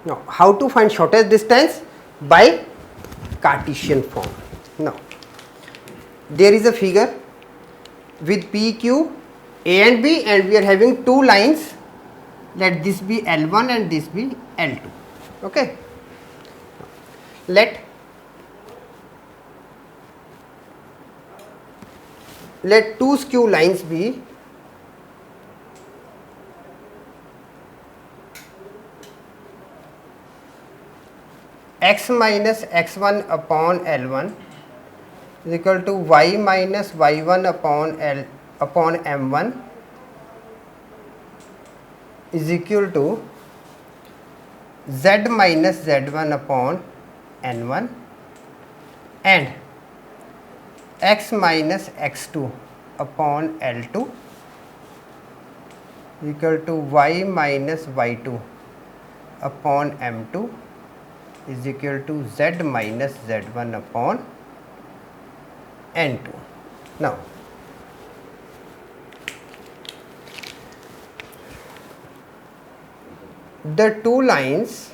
Now, how to find shortest distance? By Cartesian form. Now, there is a figure with PQ, A and B, and we are having two lines. Let this be L1 and this be L2. Okay. Let two skew lines be x minus x1 upon L1 is equal to y minus y1 upon m1 is equal to z minus z1 upon n1 and x minus x2 upon L2 equal to y minus y2 upon m2 is equal to z minus z1 upon n2. Now, the two lines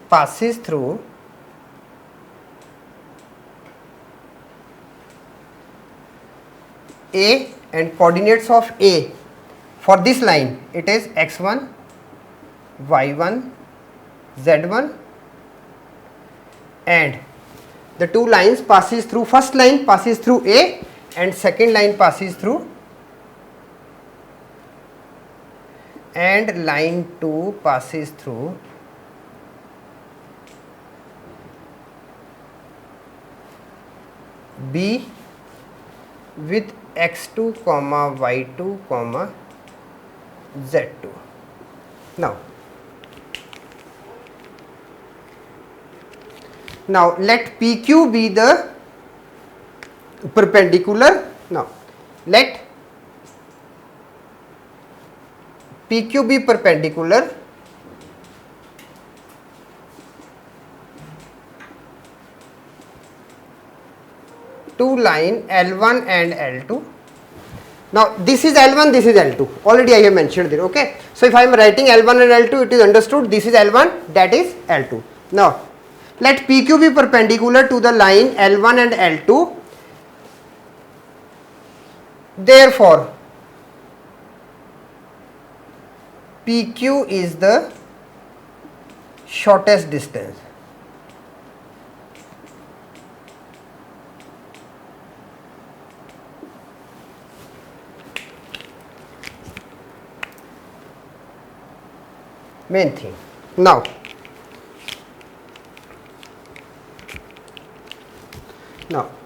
passes through A, and coordinates of A for this line it is x1, y1, z1, and the two lines passes through, first line passes through A and second line passes through, and line 2 passes through B with x2 comma y2 comma z2. Now let PQ be the perpendicular. Now let PQ be perpendicular to line L1 and L2. Now this is L1, this is L2, already I have mentioned there. Okay, so if I am writing L1 and L2, it is understood this is L1, that is L2. Now let PQ be perpendicular to the line L1 and L2. Therefore PQ is the shortest distance. Main thing. Now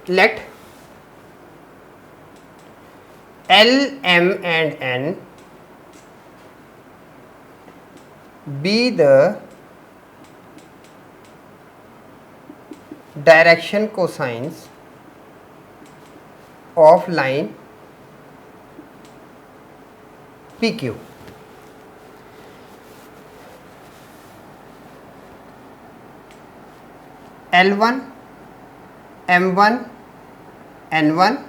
let L, M and N be the direction cosines of line PQ. L1, M1, N1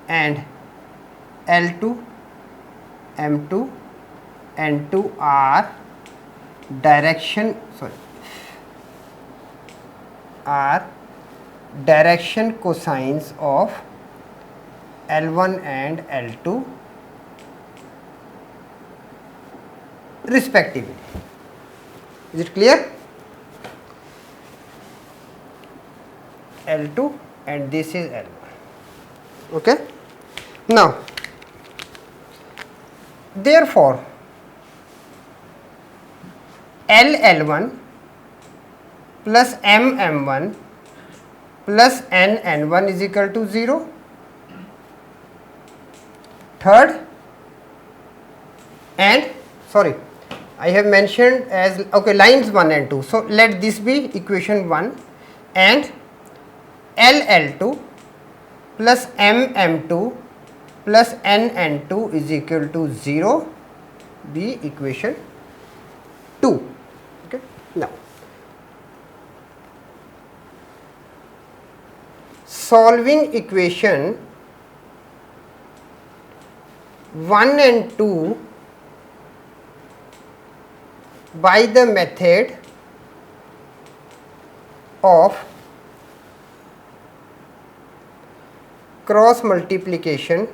and L2, M2, N2 are direction cosines of L1 and L2 respectively. Is it clear? L2 and this is L1. Okay. Now therefore L1 plus M1 plus N1 is equal to 0. Third, and I have mentioned as lines 1 and 2. So let this be equation 1, and L2 plus M2 plus N2 is equal to 0 be equation 2. Okay. Now solving equation 1 and 2 by the method of cross multiplication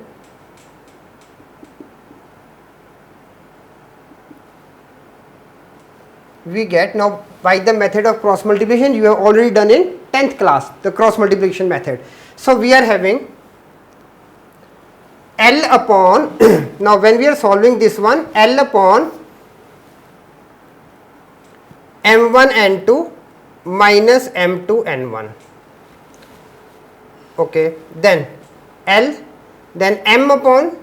we get. Now by the method of cross multiplication you have already done in 10th class, the cross multiplication method. So we are having L upon now when we are solving this one, L upon m1 n2 minus m2 n1. Okay, then L, then m upon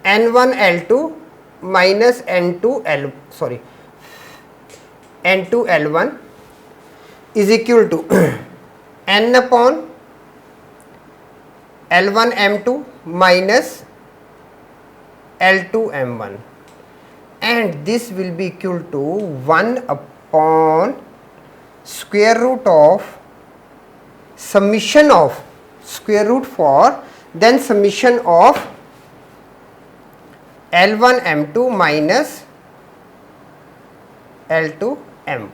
n1 L2 minus n2 L, sorry, n2 L1 is equal to n upon L1 m2 minus L2 m1, and this will be equal to 1 upon square root of summation of square root for then summation of L1 m2 minus L2 m1.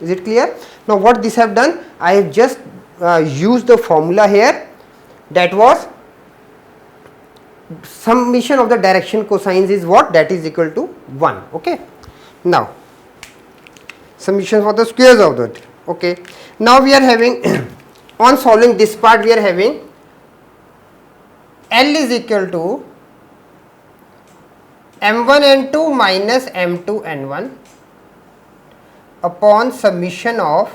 Is it clear? Now what this have done, I have just used the formula here, that was summation of the direction cosines is what, that is equal to 1. Okay. Now summation for the squares of that. Okay. Now we are having on solving this part we are having L is equal to m1 n2 minus m2 n1 upon summation of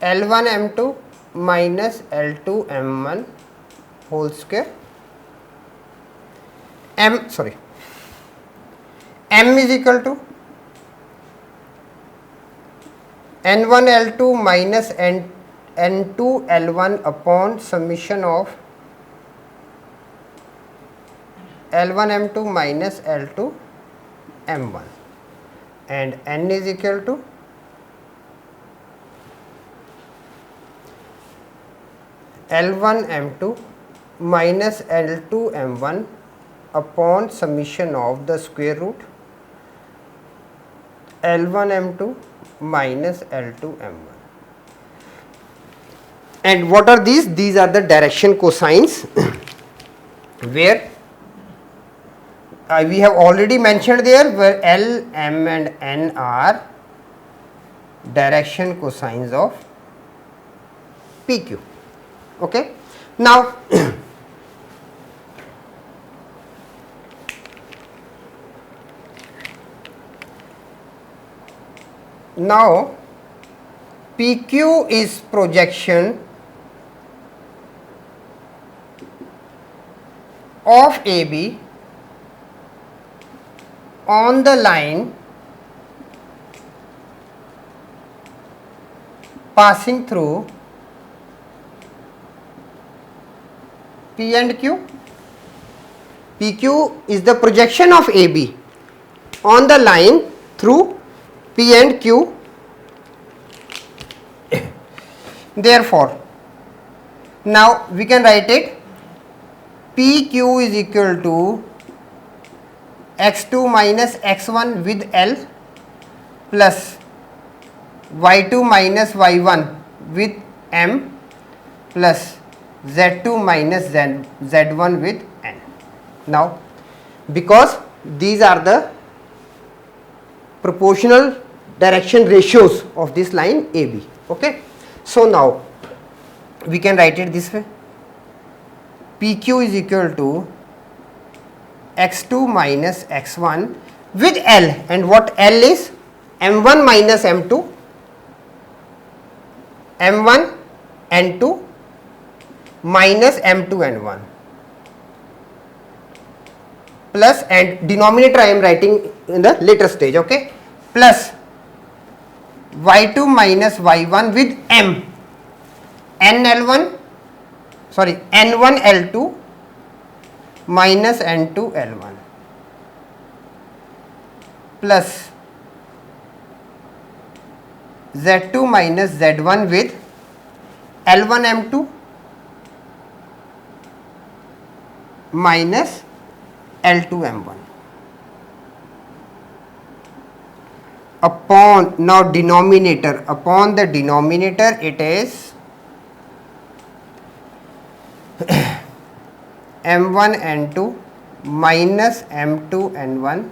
L1 m2 minus L2 m1 whole square. M is equal to n1 L2 minus n2 L1 upon summation of L1 m2 minus L2 m1, and n is equal to L1 m2 minus L2 m1 upon summation of the square root L1 m2 minus L2 m1. And what are these? These are the direction cosines where we have already mentioned there, where L, M and N are direction cosines of PQ. Okay. Now now PQ is projection of AB on the line passing through P and Q. PQ is the projection of AB on the line through P and Q. Therefore, now we can write it PQ is equal to x2 minus x1 with L plus y2 minus y1 with M plus z2 minus z1 with N. Now because these are the proportional direction ratios of this line AB. Okay. So now we can write it this way, PQ is equal to x2 minus x1 with L, and what L is m1 minus m2, m1 n2 minus m2 n1 plus, and denominator I am writing in the later stage. Okay, plus y2 minus y1 with M, n1 L2 minus n2 L1 plus z2 minus z1 with L1 m2 minus L2 M1 upon, now denominator, upon the denominator it is M1 N2 minus M2 N1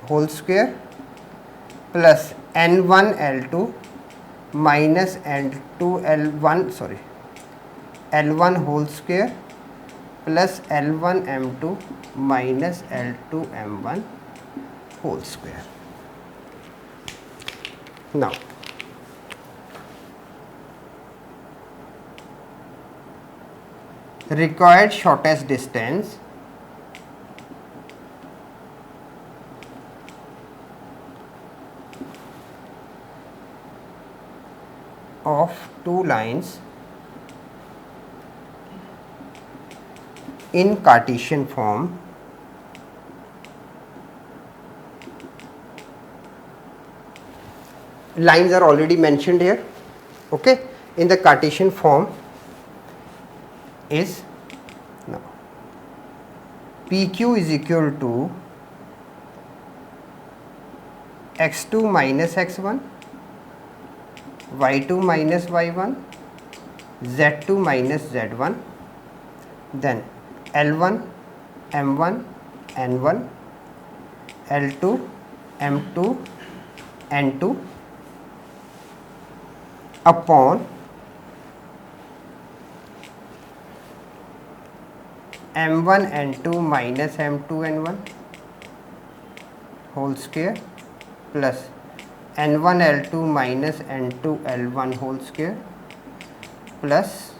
whole square plus N1 L2 minus L2 L1, sorry, L1 whole square plus L1 M2 minus L2 M1 whole square. Now, required shortest distance of two lines in Cartesian form lines are already mentioned here, okay, in the Cartesian form is now PQ is equal to x2 minus x1, y2 minus y1, z2 minus z1, then L1 M1 N1, L2 M2 N2 upon M1 N2 minus M2 N1 whole square plus N1 L2 minus N2 L1 whole square plus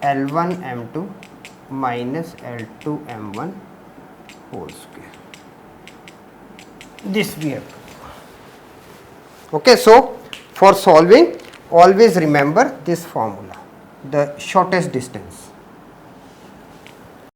L1 M2 minus L2 M1 whole square. This we have to do. Okay, so for solving always remember this formula, the shortest distance.